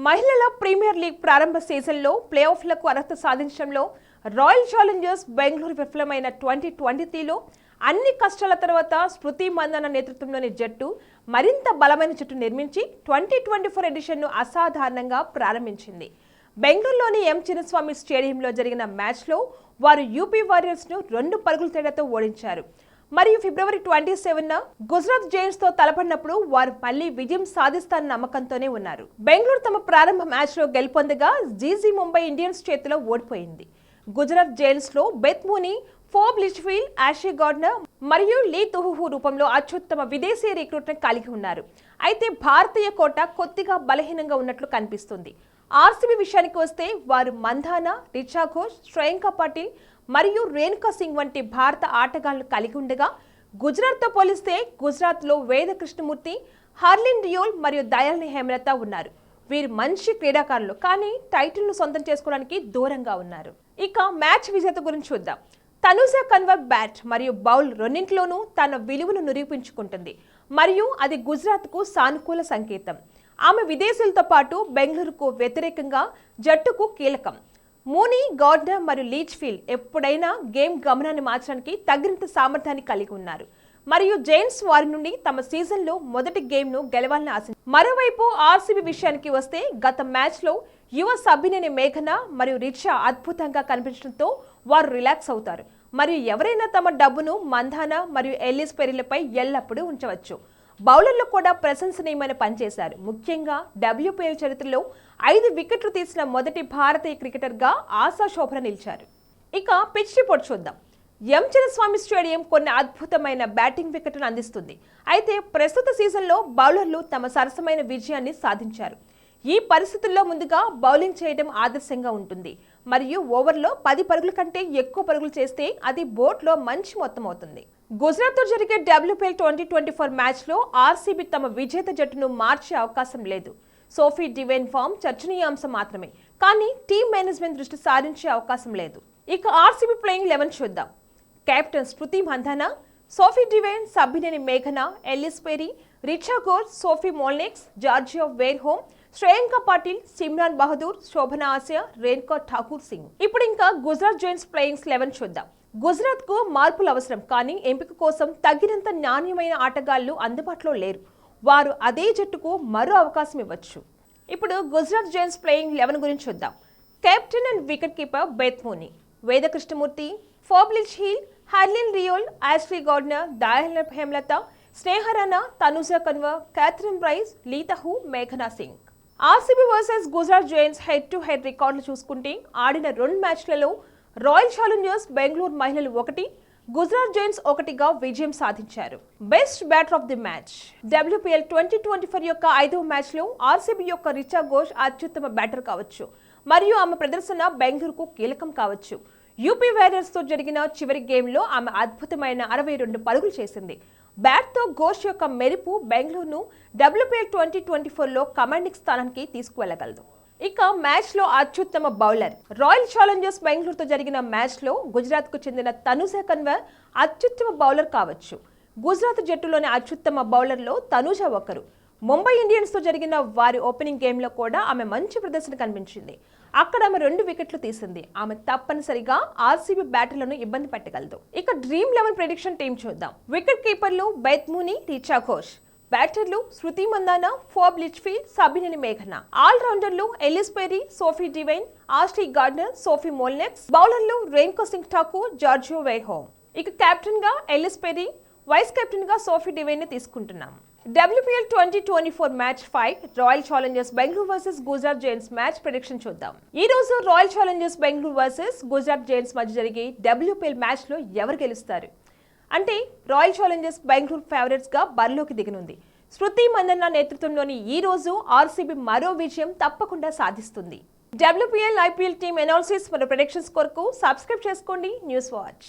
మహిళల premier league ప్రారంభ సీజన్లో ప్లేఆఫ్లకు అర్హత సాధించడంలో రాయల్ ఛాలెంజర్స్ బెంగళూరు విఫలమైన 2023లో అన్ని కష్టాల తర్వాత స్మృతి మందన నేతృత్వంలోని జట్టు మరింత బలమైన జట్టు నిర్మించి 2024 ఎడిషన్ను అసాధారణంగా ప్రారంభించింది. బెంగళూరులోని ఎం చిన్నస్వామి స్టేడియంలో జరిగిన మ్యాచ్లో వారు యూపీ వారియర్స్ను 2 పరుగుల తేడాతో ఓడించారు. మరియు ఫిబ్రవరి 27న గుజరాత్ జైంట్స్ తో తలపడినప్పుడు వారు మళ్లీ విజయం సాధిస్తారన్న నమ్మకంతోనే ఉన్నారు. బెంగళూరు తమ ప్రారంభ మ్యాచ్లో గెలుపొందగా జీజీ ముంబై ఇండియన్స్ చేతిలో ఓడిపోయింది. గుజరాత్ జైంట్స్ లో Beth Mooney, Phoebe Litchfield, Ashleigh Gardner మరియు లీ తుహుహు రూపంలో అత్యుత్తమ విదేశీ రిక్రూట్ను కలిగి ఉన్నారు. అయితే భారతీయ కోట కొద్దిగా బలహీనంగా ఉన్నట్లు కనిపిస్తుంది. ఆర్సీబీ విషయానికి వస్తే వారు మంధానా, రిచా ఘోష్, శ్రేయాంక పాటిల్ మరియు రేణుకా సింగ్ వంటి భారత ఆటగాళ్లను కలిగి ఉండగా గుజరాత్తో పోలిస్తే గుజరాత్లో వేద కృష్ణమూర్తి, హర్లిన్ రియోల్ మరియు దయాల్ని హేమలత ఉన్నారు. వీరు మంచి క్రీడాకారులు, కానీ టైటిల్ను సొంతం చేసుకోవడానికి దూరంగా ఉన్నారు. ఇక మ్యాచ్ విజేత గురించి చూద్దాం. తనుజా కన్వర్ బ్యాట్ మరియు బౌల్ రెండింటిలోనూ తన విలువను నిరూపించుకుంటుంది మరియు అది గుజరాత్కు సానుకూల సంకేతం. ఆమె విదేశీయులతో పాటు బెంగళూరుకు వ్యతిరేకంగా జట్టుకు కీలకం. మూనీ, గార్డ్నర్ మరియు లీచ్ఫీల్డ్ ఎప్పుడైనా గేమ్ గమనాన్ని మార్చడానికి తగినంత సామర్థ్యాన్ని కలిగి ఉన్నారు మరియు జైంట్స్ వారి నుండి తమ సీజన్లో మొదటి గేమ్ను గెలవాలని ఆశించారు. మరోవైపు ఆర్సీబీ విషయానికి వస్తే గత మ్యాచ్లో యువ సబ్బినేని మేఘన మరియు రిచా అద్భుతంగా కనిపించడంతో వారు రిలాక్స్ అవుతారు మరియు ఎవరైనా తమ డబ్బును మంధానా మరియు ఎల్లిస్ పెరిలపై ఎల్లప్పుడూ ఉంచవచ్చు. బౌలర్లు కూడా ప్రశంసనీయమైన పనిచేశారు. ముఖ్యంగా డబ్ల్యూపీఎల్ చరిత్రలో 5 వికెట్లు తీసిన మొదటి భారతీయ క్రికెటర్గా ఆశా చోప్రా నిలిచారు. ఇక పిచ్ రిపోర్ట్ చూద్దాం. ఎం చిన్నస్వామి స్టేడియం కొన్ని అద్భుతమైన బ్యాటింగ్ వికెట్లను అందిస్తుంది. అయితే ప్రస్తుత సీజన్లో బౌలర్లు తమ సరసమైన విజయాన్ని సాధించారు. ఈ పరిస్థితుల్లో ముందుగా బౌలింగ్ చేయడం ఆదర్శంగా ఉంటుంది మరియు ఓవర్లో 10 పరుగుల కంటే ఎక్కువ పరుగులు చేస్తే అది బోర్డులో మంచి మొత్తం అవుతుంది. గుజరాత్తో జరిగే డబ్ల్యూపీఎల్ 2024 మ్యాచ్లో ఆర్సీబీ తమ విజేత జట్టును మార్చే అవకాశం లేదు. సోఫీ డివైన్ ఫామ్ చర్చనీయాంశం మాత్రమే, కానీ టీమ్ మేనేజ్మెంట్ దృష్టి సారించే అవకాశం లేదు. ఇక ఆర్సీబీ ప్లేయింగ్ 11 చూద్దాం. Captain Smriti Mandhana, Sophie Devine, Sabbhineni మేఘన, Ellyse Perry, Richa Ghosh, Sophie Molineux, Georgia Wareham, Shreyanka Patil, Simran Bahadur, Sobhana Asha, Renuka Thakur Singh. ఇప్పుడు ఇంకా గుజరాత్ జైంట్స్ ప్లేయింగ్ 11 చూద్దాం. గుజరాత్ కు మార్పులు అవసరం, కానీ ఎంపిక కోసం తగినంత నాణ్యమైన ఆటగాళ్లు అందుబాటులో లేరు. వారు అదే జట్టుకు మరో అవకాశం ఇవ్వచ్చు. ఇప్పుడు గుజరాత్ జైంట్స్ ప్లేయింగ్ 11 గురించి చూద్దాం. Captain and wicket keeper Beth Mooney, Veda Krishnamurthy, Phoebe Litchfield, Harleen Deol, Ashleigh Gardner, Dayalan Hemalatha, Sneh Rana, Tanuja Kanwar, Kathryn Bryce, Lea Tahuhu, మేఘనా Singh. RCB versus Gujarat Giants head to head రికార్డులు చూసుకుంటే ఆడిన 2 మ్యాచ్లలో రాయల్ ఛాలెంజర్స్ బెంగళూరు మహిళలు 1, గుజరాత్ జైంట్స్ 1గా విజయం సాధించారు. Best batter of the match. WPL 2024 యొక్క 5వ మ్యాచ్లో ఆర్సీబీ యొక్క రిచా ఘోష్ అత్యుత్తమ బ్యాటర్ కావచ్చు మరియు ఆమె ప్రదర్శన బెంగళూరుకు కీలకం కావచ్చు. యూపీ వారియర్స్తో జరిగిన చివరి గేమ్లో ఆమె అద్భుతమైన 62 పరుగులు చేసింది. బ్యాట్తో ఘోష్ యొక్క మెరుపు బెంగళూరును డబ్ల్యూపీఎల్ 2024లో కమాండింగ్ స్థానానికి తీసుకువెళ్లగలదు. ఇక మ్యాచ్లో అత్యుత్తమ బౌలర్. రాయల్ ఛాలెంజర్స్ బెంగళూరుతో జరిగిన మ్యాచ్లో గుజరాత్కు చెందిన తనుజా కన్వర్ అత్యుత్తమ బౌలర్ కావచ్చు. గుజరాత్ జట్టులోని అత్యుత్తమ బౌలర్లో తనుజా ఒకరు. ముంబై ఇండియన్స్తో జరిగిన వారి ఓపెనింగ్ గేమ్లో కూడా ఆమె మంచి ప్రదర్శన కనిపించింది. అక్కడ ఆమె 2 వికెట్లు తీసింది. ఆమె తప్పనిసరిగా ఆర్సీబీ బ్యాటర్లను ఇబ్బంది పెట్టగలదు. ఇక డ్రీమ్ 11 ప్రెడిక్షన్ టీం చూద్దాం. వికెట్ కీపర్లు బెత్ మూనీ, రిచా ఘోష్. బ్యాటర్లు స్మృతి మందానా, ఫోబ్ లిచ్ఫీల్డ్, సబ్బినేని మేఘన. ఆల్ రౌండర్లు Ellyse Perry, Sophie Devine, Ashleigh Gardner, Sophie Molineux. బౌలర్లు రేణుకా సింగ్ ఠాకూర్, జార్జియా వేర్హోమ్. ఇక కెప్టెన్ గా ఎల్లిస్ పెరీ, వైస్ కెప్టెన్ గా సోఫీ డివైన్ ని తీసుకుంటున్నాం. WPL 2024 match 5 Royal Challengers Bengaluru versus Gujarat Giants match prediction చూద్దాం. ఈ రోజు Royal Challengers Bengaluru versus Gujarat Giants మధ్య జరిగే డబ్ల్యూపీఎల్ మ్యాచ్ లో ఎవరు గెలుస్తారు అంటే రాయల్ ఛాలెంజర్స్ బెంగళూరు ఫేవరెట్స్ గా బరిలోకి దిగనుంది. స్మృతి మందన్న నేతృత్వంలోని ఈ రోజు ఆర్సీబీ మరో విజయం తప్పకుండా సాధిస్తుంది. డబ్ల్యూపీఎల్, ఐపీఎల్ టీమ్ అనాలిసిస్ మరియు ప్రెడిక్షన్స్ కొరకు సబ్స్క్రైబ్ చేసుకోండి న్యూస్ వాచ్.